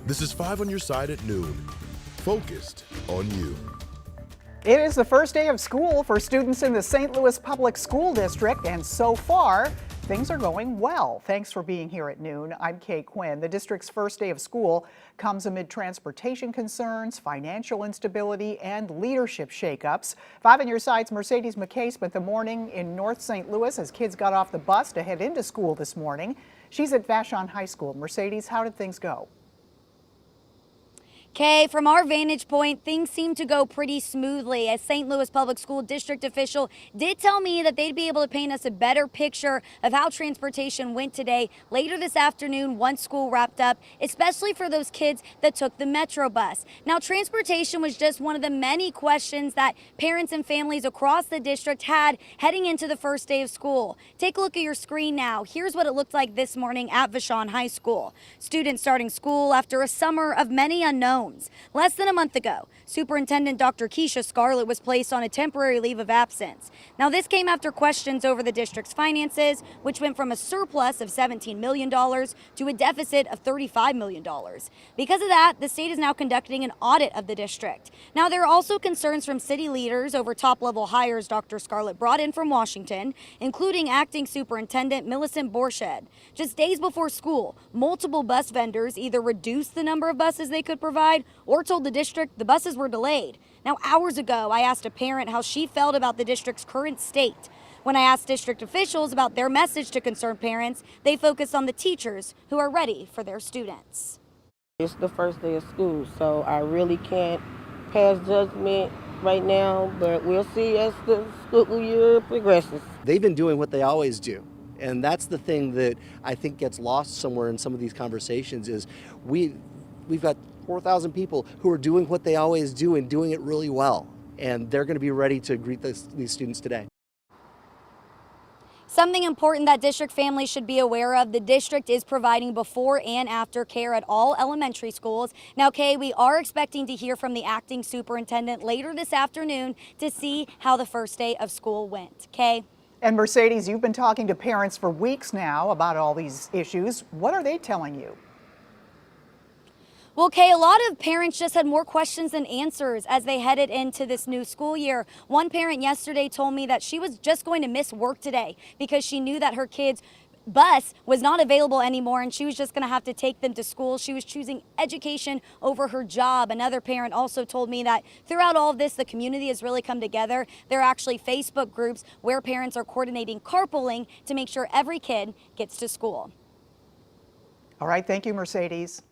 This is 5 on your side at noon. Focused on you. It is the first day of school for students in the St. Louis Public School District, and so far, things are going well. Thanks for being here at noon. I'm Kay Quinn. The district's first day of school comes amid transportation concerns, financial instability, and leadership shakeups. 5 on your side's Mercedes McKay spent the morning in North St. Louis as kids got off the bus to head into school this morning. She's at Vashon High School. Mercedes, how did things go? Kay, from our vantage point, things seem to go pretty smoothly. A St. Louis Public School District official did tell me that they'd be able to paint us a better picture of how transportation went today later this afternoon once school wrapped up, especially for those kids that took the Metro bus. Now, transportation was just one of the many questions that parents and families across the district had heading into the first day of school. Take a look at your screen now. Here's what it looked like this morning at Vashon High School. Students starting school after a summer of many unknowns. Less than a month ago, Superintendent Dr. Keisha Scarlett was placed on a temporary leave of absence. Now, this came after questions over the district's finances, which went from a surplus of $17 million to a deficit of $35 million. Because of that, the state is now conducting an audit of the district. Now, there are also concerns from city leaders over top-level hires Dr. Scarlett brought in from Washington, including Acting Superintendent Millicent Borshed. Just days before school, multiple bus vendors either reduced the number of buses they could provide or told the district the buses were delayed. Now, hours ago, I asked a parent how she felt about the district's current state. When I asked district officials about their message to concerned parents, they focused on the teachers who are ready for their students. It's the first day of school, so I really can't pass judgment right now, but we'll see as the school year progresses. They've been doing what they always do. And that's the thing that I think gets lost somewhere in some of these conversations is we've got 4,000 people who are doing what they always do and doing it really well. And they're going to be ready to greet these students today. Something important that district families should be aware of, the district is providing before and after care at all elementary schools. Now, Kay, we are expecting to hear from the acting superintendent later this afternoon to see how the first day of school went. Kay? And Mercedes, you've been talking to parents for weeks now about all these issues. What are they telling you? Well, Kay, a lot of parents just had more questions than answers as they headed into this new school year. One parent yesterday told me that she was just going to miss work today because she knew that her kid's bus was not available anymore and she was just going to have to take them to school. She was choosing education over her job. Another parent also told me that throughout all of this, the community has really come together. There are actually Facebook groups where parents are coordinating carpooling to make sure every kid gets to school. All right, thank you, Mercedes.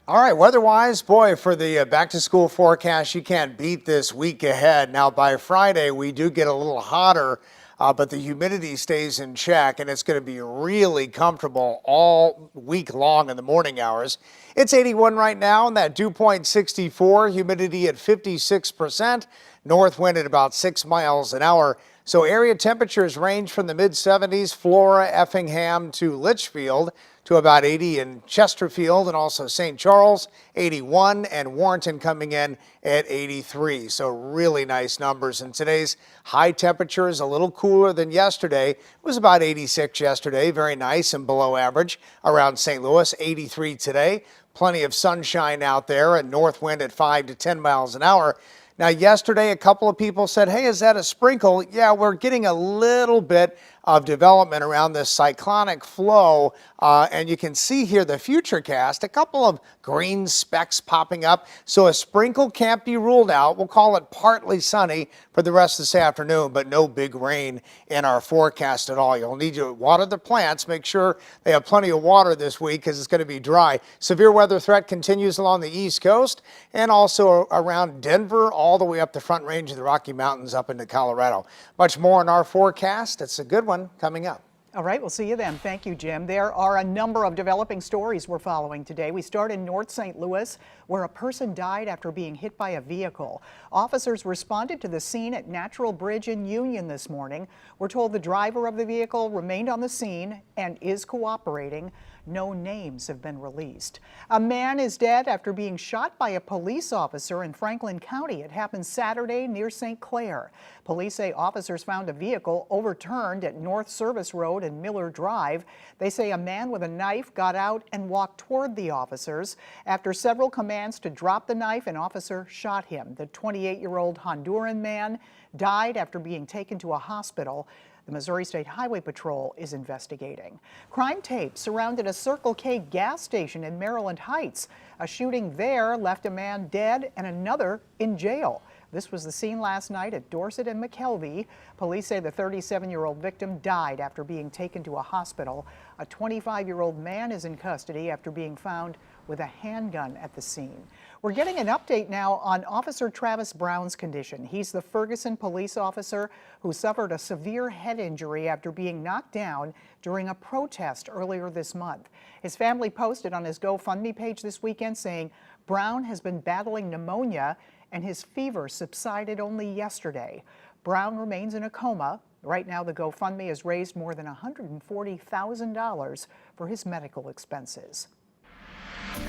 All right, weather-wise, boy, for the back-to-school forecast, you can't beat this week ahead. Now, by Friday, we do get a little hotter, but the humidity stays in check, and it's going to be really comfortable all week long in the morning hours. It's 81 right now, and that dew point 64, humidity at 56%, north wind at about 6 miles an hour. So area temperatures range from the mid-70s, Flora, Effingham to Litchfield, to about 80 in Chesterfield and also St. Charles, 81, and Warrenton coming in at 83. So really nice numbers. And today's high temperature is a little cooler than yesterday. It was about 86 yesterday, very nice and below average around St. Louis, 83 today. Plenty of sunshine out there and north wind at 5 to 10 miles an hour. Now, yesterday, a couple of people said, hey, is that a sprinkle? Yeah, we're getting a little bit of development around this cyclonic flow. And you can see here the futurecast, a couple of green specks popping up. So a sprinkle can't be ruled out. We'll call it partly sunny for the rest of this afternoon, but no big rain in our forecast at all. You'll need to water the plants. Make sure they have plenty of water this week because it's going to be dry. Severe weather threat continues along the East Coast and also around Denver, all the way up the Front Range of the Rocky Mountains up into Colorado. Much more in our forecast. It's a good one coming up. All right, we'll see you then. Thank you, Jim. There are a number of developing stories we're following today. We start in North St. Louis, where a person died after being hit by a vehicle. Officers responded to the scene at Natural Bridge in Union this morning. We're told the driver of the vehicle remained on the scene and is cooperating. No names have been released. A man is dead after being shot by a police officer in Franklin County. It happened Saturday near St. Clair. Police say officers found a vehicle overturned at North Service Road and Miller Drive. They say a man with a knife got out and walked toward the officers. After several commands to drop the knife, an officer shot him. The 28-year-old Honduran man died after being taken to a hospital. The Missouri State Highway Patrol is investigating. Crime tape surrounded a Circle K gas station in Maryland Heights. A shooting there left a man dead and another in jail. This was the scene last night at Dorset and McKelvey. Police say the 37-year-old victim died after being taken to a hospital. A 25-year-old man is in custody after being found with a handgun at the scene. We're getting an update now on Officer Travis Brown's condition. He's the Ferguson police officer who suffered a severe head injury after being knocked down during a protest earlier this month. His family posted on his GoFundMe page this weekend saying Brown has been battling pneumonia and his fever subsided only yesterday. Brown remains in a coma. Right now, the GoFundMe has raised more than $140,000 for his medical expenses.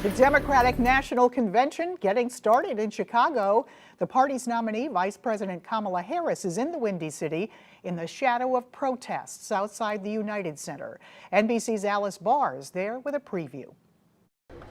The Democratic National Convention getting started in Chicago. The party's nominee, Vice President Kamala Harris, is in the Windy City in the shadow of protests outside the United Center. NBC's Alice Barr is there with a preview.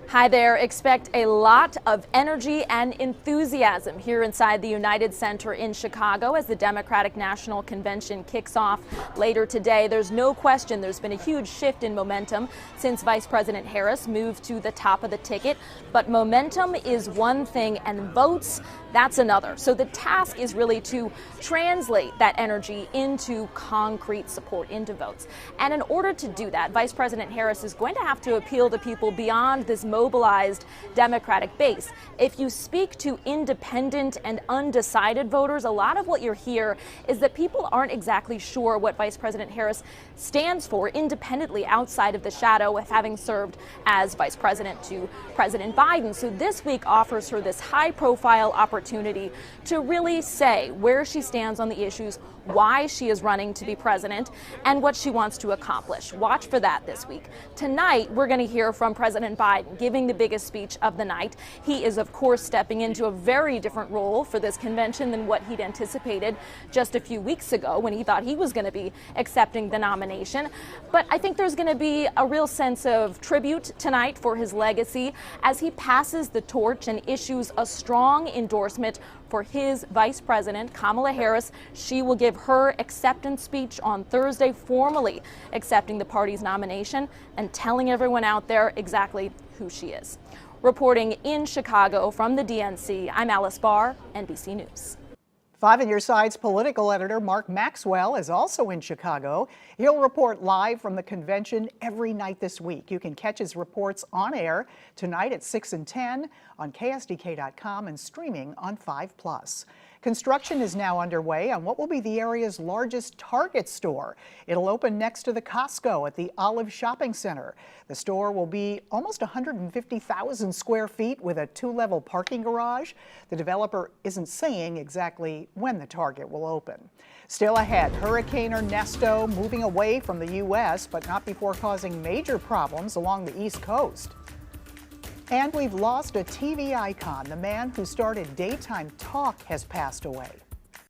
Hi there. Expect a lot of energy and enthusiasm here inside the United Center in Chicago as the Democratic National Convention kicks off later today. There's no question there's been a huge shift in momentum since Vice President Harris moved to the top of the ticket. But momentum is one thing and votes, that's another. So the task is really to translate that energy into concrete support, into votes. And in order to do that, Vice President Harris is going to have to appeal to people beyond this mobilized Democratic base. If you speak to independent and undecided voters, a lot of what you're hear is that people aren't exactly sure what Vice President Harris stands for independently outside of the shadow of having served as Vice President to President Biden. So this week offers her this high-profile opportunity to really say where she stands on the issues, why she is running to be president, and what she wants to accomplish. Watch for that this week. Tonight, we're going to hear from President Biden giving the biggest speech of the night. He is, of course, stepping into a very different role for this convention than what he'd anticipated just a few weeks ago when he thought he was going to be accepting the nomination. But I think there's going to be a real sense of tribute tonight for his legacy as he passes the torch and issues a strong endorsement for his Vice President, Kamala Harris. She will give her acceptance speech on Thursday, formally accepting the party's nomination and telling everyone out there exactly who she is. Reporting in Chicago from the DNC, I'm Alice Barr, NBC News. 5 on Your Side's political editor Mark Maxwell is also in Chicago. He'll report live from the convention every night this week. You can catch his reports on air tonight at 6 and 10 on KSDK.com and streaming on 5+. Construction is now underway on what will be the area's largest Target store. It'll open next to the Costco at the Olive Shopping Center. The store will be almost 150,000 square feet with a 2-level parking garage. The developer isn't saying exactly when the Target will open. Still ahead, Hurricane Ernesto moving away from the U.S., but not before causing major problems along the East Coast. And we've lost a TV icon. The man who started daytime talk has passed away.